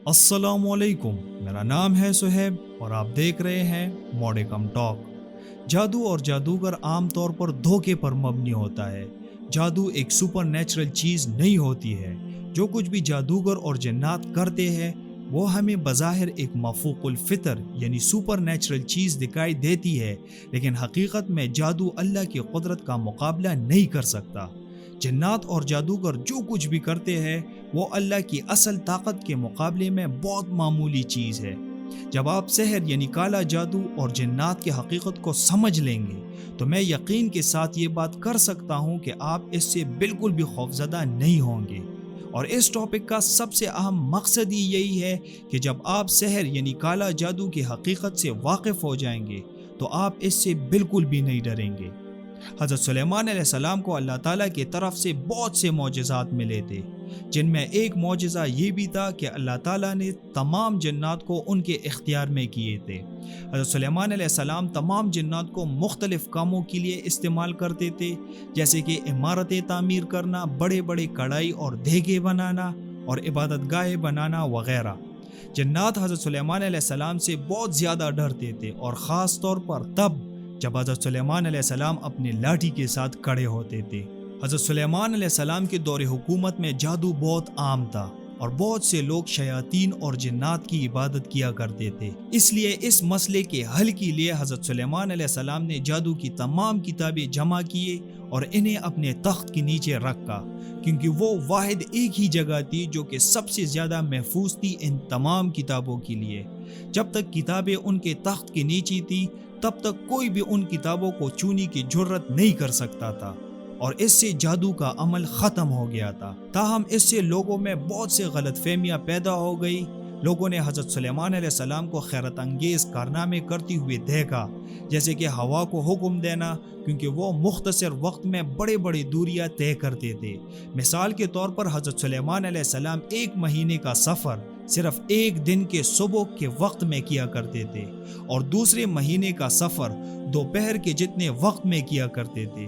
अस्सलाम वालेकुम। मेरा नाम है सुहेब और आप देख रहे हैं मॉडेकम टॉक। जादू और जादूगर आम तौर पर धोखे पर मबनी होता है। जादू एक सुपर नेचुरल चीज़ नहीं होती है। जो कुछ भी जादूगर और जन्नात करते हैं वो हमें बज़ाहिर एक मफूकुल फितर यानी सुपर नेचुरल चीज़ दिखाई देती है, लेकिन हकीकत में जादू अल्लाह की कुदरत का मुकाबला नहीं कर सकता। जन्नात और जादूगर जो कुछ भी करते हैं वो अल्लाह की असल ताकत के मुकाबले में बहुत मामूली चीज़ है। जब आप सहर यानी काला जादू और जन्नात की हकीकत को समझ लेंगे तो मैं यकीन के साथ ये बात कर सकता हूँ कि आप इससे बिल्कुल भी खौफजदा नहीं होंगे। और इस टॉपिक का सबसे अहम मकसद ही यही है कि जब आप सहर यानी काला जादू की हकीकत से वाकिफ़ हो जाएंगे तो आप इससे बिल्कुल भी नहीं डरेंगे। हज़रत सुलेमान अलैहिस्सलाम को अल्लाह ताला की तरफ से बहुत से मौजज़ात मिले थे, जिनमें एक मौजज़ा ये भी था कि अल्लाह ताला ने तमाम जन्नात को उनके इख्तियार में किए थे। हज़रत सुलेमान अलैहिस्सलाम तमाम जन्नात को मुख्तलिफ़ कामों के लिए इस्तेमाल करते थे, जैसे कि इमारतें तामीर करना, बड़े बड़े कढ़ाई और देगे बनाना और इबादत गाहें बनाना वगैरह। जन्नात हज़रत सुलेमान अलैहिस्सलाम से बहुत ज़्यादा डरते थे, और ख़ास तौर पर तब जब हज़रत सुलेमान अलैहिस्सलाम अपनी लाठी के साथ खड़े होते थे। हज़रत सुलेमान अलैहिस्सलाम के दौर हुकूमत में जादू बहुत आम था और बहुत से लोग शयातीन और जिन्नात की इबादत किया करते थे। इसलिए इस मसले के हल के लिए हज़रत सुलेमान अलैहिस्सलाम ने जादू की तमाम किताबें जमा किए और इन्हें अपने तख्त के नीचे रखा, क्योंकि वो वाहिद एक ही जगह थी जो कि सबसे ज़्यादा महफूज थी इन तमाम किताबों के लिए। जब तक किताबें उनके तख्त के नीचे थी तब तक कोई भी उन किताबों को छूने की जुर्रत नहीं कर सकता था, और इससे जादू का अमल ख़त्म हो गया था। ताहम इससे लोगों में बहुत से गलतफहमियाँ पैदा हो गई। लोगों ने हज़रत सुलेमान अलैहिस्सलाम को खैरत अंगेज़ कारनामे करते हुए देखा, जैसे कि हवा को हुक्म देना, क्योंकि वो मुख्तसर वक्त में बड़े बड़ी दूरियां तय करते थे। मिसाल के तौर पर हज़रत सुलेमान अलैहिस्सलाम एक महीने का सफ़र सिर्फ एक दिन के सुबह के वक्त में किया करते थे, और दूसरे महीने का सफ़र दोपहर के जितने वक्त में किया करते थे।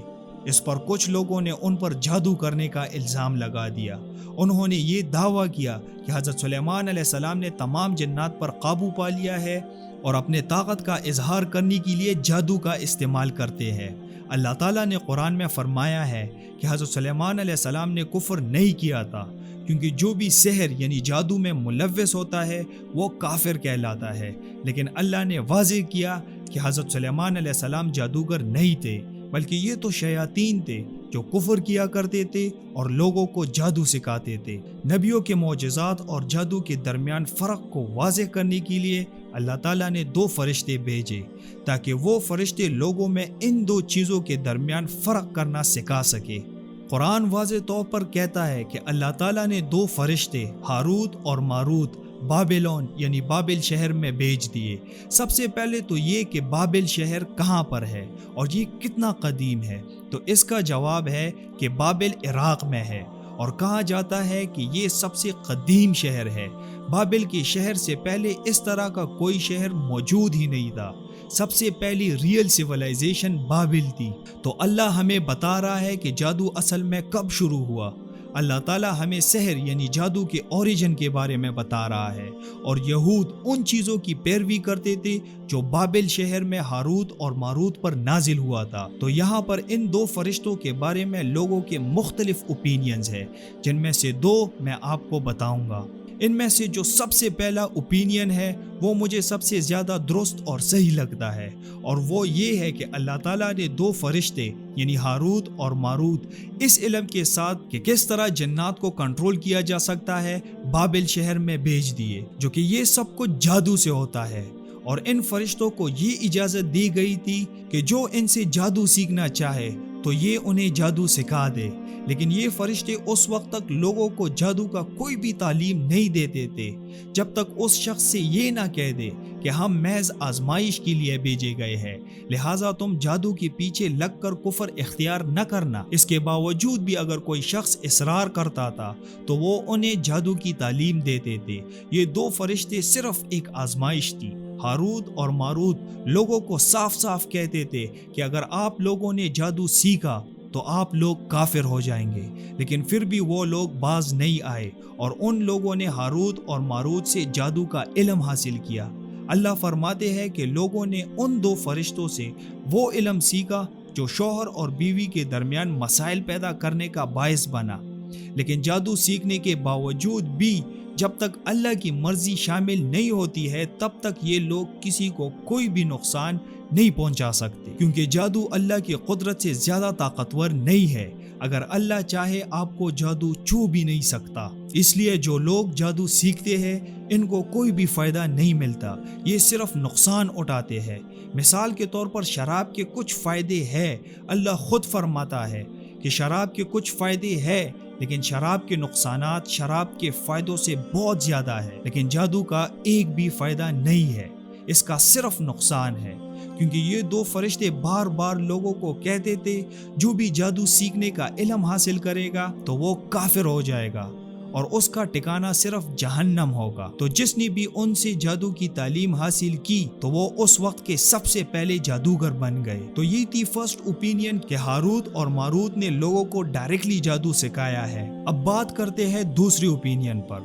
इस पर कुछ लोगों ने उन पर जादू करने का इल्ज़ाम लगा दिया। उन्होंने ये दावा किया कि हज़रत सुलेमान अलैहिस्सलाम ने तमाम जन्नात पर काबू पा लिया है और अपने ताकत का इजहार करने के लिए जादू का इस्तेमाल करते हैं। अल्लाह ताला ने कुरान में फरमाया है कि हज़रत सुलेमान अलैहिस्सलाम ने कुफ्र नहीं किया था, क्योंकि जो भी सहर यानी जादू में मुलव्वस होता है वो काफिर कहलाता है। लेकिन अल्लाह ने वाज़ेह किया कि हज़रत सुलेमान अलैहिस्सलाम जादूगर नहीं थे, बल्कि ये तो शयातीन थे जो कुफ्र किया करते थे और लोगों को जादू सिखाते थे। नबियों के मौजज़ात और जादू के दरमियान फ़र्क को वाज़ेह करने के लिए अल्लाह ताला ने दो फरिश्ते भेजे, ताकि वो फरिश्ते लोगों में इन दो चीज़ों के दरमियान फ़र्क करना सिखा सके। कुरान वाज़ेह तौर पर कहता है कि अल्लाह ताला ने दो फरिश्ते हारूत और मारूत बाबिलोन यानी बाबिल शहर में भेज दिए। सबसे पहले तो ये कि बाबिल शहर कहाँ पर है और ये कितना कदीम है, तो इसका जवाब है कि बाबिल इराक़ में है, और कहा जाता है कि ये सबसे कदीम शहर है। बाबिल के शहर से पहले इस तरह का कोई शहर मौजूद ही नहीं था। सबसे पहली रियल सिविलाइजेशन बाबिल थी। तो अल्लाह हमें बता रहा है कि जादू असल में कब शुरू हुआ। अल्लाह ताला हमें सहर यानी जादू के ओरिजिन के बारे में बता रहा है, और यहूद उन चीज़ों की पैरवी करते थे जो बाबिल शहर में हारूत और मारूत पर नाजिल हुआ था। तो यहाँ पर इन दो फरिश्तों के बारे में लोगों के मुख्तलिफ ओपिनियंस हैं, जिनमें से दो मैं आपको बताऊँगा। इनमें से जो सबसे पहला ओपिनियन है वो मुझे सबसे ज़्यादा दुरुस्त और सही लगता है, और वो ये है कि अल्लाह ताला ने दो फरिश्ते यानी हारूत और मारूत इस इल्म के साथ कि किस तरह जन्नात को कंट्रोल किया जा सकता है बाबिल शहर में भेज दिए, जो कि ये सब कुछ जादू से होता है। और इन फरिश्तों को ये इजाज़त दी गई थी कि जो इनसे जादू सीखना चाहे तो ये उन्हें जादू सिखा दे। लेकिन ये फरिश्ते उस वक्त तक लोगों को जादू का कोई भी तालीम नहीं देते थे जब तक उस शख्स से ये ना कह दे कि हम महज आजमाइश के लिए भेजे गए हैं, लिहाजा तुम जादू के पीछे लग कर कुफर इख्तियार न करना। इसके बावजूद भी अगर कोई शख्स इसरार करता था तो वो उन्हें जादू की तालीम देते थे। ये दो फरिश्ते सिर्फ एक आजमाइश थी। हारूत और मारूत लोगों को साफ साफ कहते थे कि अगर आप लोगों ने जादू सीखा تو آپ لوگ کافر ہو جائیں گے۔ لیکن پھر بھی وہ لوگ باز نہیں آئے اور ان لوگوں نے ہاروت اور ماروت سے جادو کا علم حاصل کیا۔ اللہ فرماتے ہیں کہ لوگوں نے ان دو فرشتوں سے وہ علم سیکھا جو شوہر اور بیوی کے درمیان مسائل پیدا کرنے کا باعث بنا۔ لیکن جادو سیکھنے کے باوجود بھی جب تک اللہ کی مرضی شامل نہیں ہوتی ہے تب تک یہ لوگ کسی کو کوئی بھی نقصان نہیں پہنچا سکتے، کیونکہ جادو اللہ کی قدرت سے زیادہ طاقتور نہیں ہے۔ اگر اللہ چاہے آپ کو جادو چھو بھی نہیں سکتا۔ اس لیے جو لوگ جادو سیکھتے ہیں ان کو کوئی بھی فائدہ نہیں ملتا، یہ صرف نقصان اٹھاتے ہیں۔ مثال کے طور پر شراب کے کچھ فائدے ہیں۔ اللہ خود فرماتا ہے کہ شراب کے کچھ فائدے ہیں، لیکن شراب کے نقصانات شراب کے فائدوں سے بہت زیادہ ہے۔ لیکن جادو کا ایک بھی فائدہ نہیں ہے، اس کا صرف نقصان ہے، کیونکہ یہ دو فرشتے بار بار لوگوں کو کہتے تھے جو بھی جادو سیکھنے کا علم حاصل کرے گا تو وہ کافر ہو جائے گا اور اس کا ٹھکانہ صرف جہنم ہوگا۔ تو جس نے بھی ان سے جادو کی تعلیم حاصل کی تو وہ اس وقت کے سب سے پہلے جادوگر بن گئے۔ تو یہ تھی فرسٹ اوپینین کہ ہاروت اور ماروت نے لوگوں کو ڈائریکٹلی جادو سکھایا ہے۔ اب بات کرتے ہیں دوسری اوپینین پر۔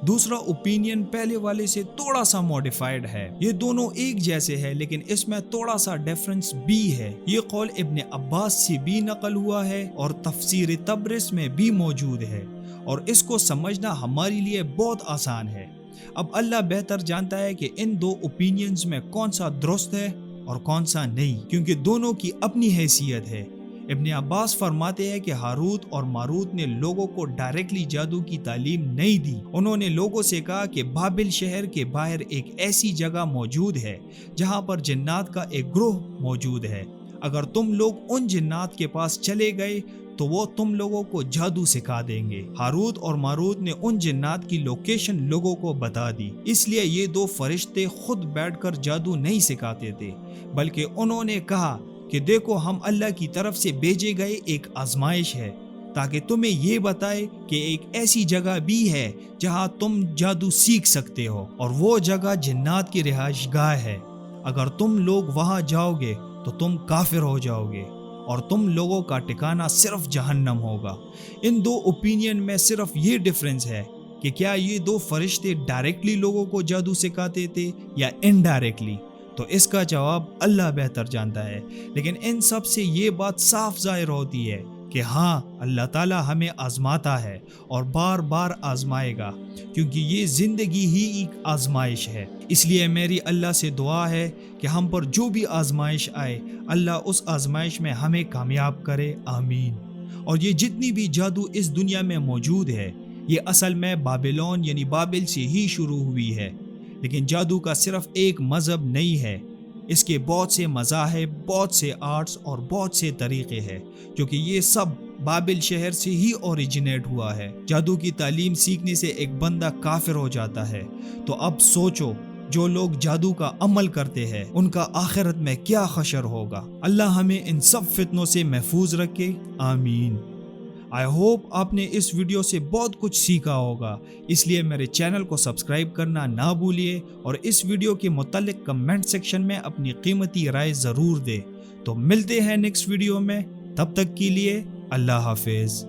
دوسرا اوپینین پہلے والے سے تھوڑا سا موڈیفائڈ ہے۔ یہ دونوں ایک جیسے ہیں لیکن اس میں تھوڑا سا ڈیفرنس بھی ہے۔ یہ قول ابن عباس سے بھی نقل ہوا ہے اور تفسیر تبرس میں بھی موجود ہے، اور اس کو سمجھنا ہمارے لیے بہت آسان ہے۔ اب اللہ بہتر جانتا ہے کہ ان دو اوپینینز میں کون سا درست ہے اور کون سا نہیں، کیونکہ دونوں کی اپنی حیثیت ہے۔ ابن عباس فرماتے ہیں کہ ہاروت اور ماروت نے لوگوں کو ڈائریکٹلی جادو کی تعلیم نہیں دی۔ انہوں نے لوگوں سے کہا کہ بابل شہر کے باہر ایک ایسی جگہ موجود ہے جہاں پر جنات کا ایک گروہ موجود ہے۔ اگر تم لوگ ان جنات کے پاس چلے گئے تو وہ تم لوگوں کو جادو سکھا دیں گے۔ ہاروت اور ماروت نے ان جنات کی لوکیشن لوگوں کو بتا دی، اس لیے یہ دو فرشتے خود بیٹھ کر جادو نہیں سکھاتے تھے، بلکہ انہوں نے کہا کہ دیکھو ہم اللہ کی طرف سے بھیجے گئے ایک آزمائش ہے تاکہ تمہیں یہ بتائے کہ ایک ایسی جگہ بھی ہے جہاں تم جادو سیکھ سکتے ہو، اور وہ جگہ جنات کی رہائش گاہ ہے۔ اگر تم لوگ وہاں جاؤ گے تو تم کافر ہو جاؤ گے اور تم لوگوں کا ٹھکانہ صرف جہنم ہوگا۔ ان دو اوپینین میں صرف یہ ڈیفرنس ہے کہ کیا یہ دو فرشتے ڈائریکٹلی لوگوں کو جادو سکھاتے تھے یا انڈائریکٹلی، تو اس کا جواب اللہ بہتر جانتا ہے۔ لیکن ان سب سے یہ بات صاف ظاہر ہوتی ہے کہ ہاں اللہ تعالیٰ ہمیں آزماتا ہے اور بار بار آزمائے گا، کیونکہ یہ زندگی ہی ایک آزمائش ہے۔ اس لیے میری اللہ سے دعا ہے کہ ہم پر جو بھی آزمائش آئے اللہ اس آزمائش میں ہمیں کامیاب کرے، آمین۔ اور یہ جتنی بھی جادو اس دنیا میں موجود ہے یہ اصل میں بابلون یعنی بابل سے ہی شروع ہوئی ہے، لیکن جادو کا صرف ایک مذہب نہیں ہے، اس کے بہت سے مذاہب، بہت سے آرٹس اور بہت سے طریقے ہیں، جو کہ یہ سب بابل شہر سے ہی اوریجنیٹ ہوا ہے۔ جادو کی تعلیم سیکھنے سے ایک بندہ کافر ہو جاتا ہے، تو اب سوچو جو لوگ جادو کا عمل کرتے ہیں ان کا آخرت میں کیا حشر ہوگا۔ اللہ ہمیں ان سب فتنوں سے محفوظ رکھے، آمین۔ آئی ہوپ آپ نے اس ویڈیو سے بہت کچھ سیکھا ہوگا، اس لیے میرے چینل کو سبسکرائب کرنا نہ بھولیے اور اس ویڈیو کے متعلق کمنٹ سیکشن میں اپنی قیمتی رائے ضرور دیں۔ تو ملتے ہیں نیکسٹ ویڈیو میں، تب تک کے لیے اللہ حافظ۔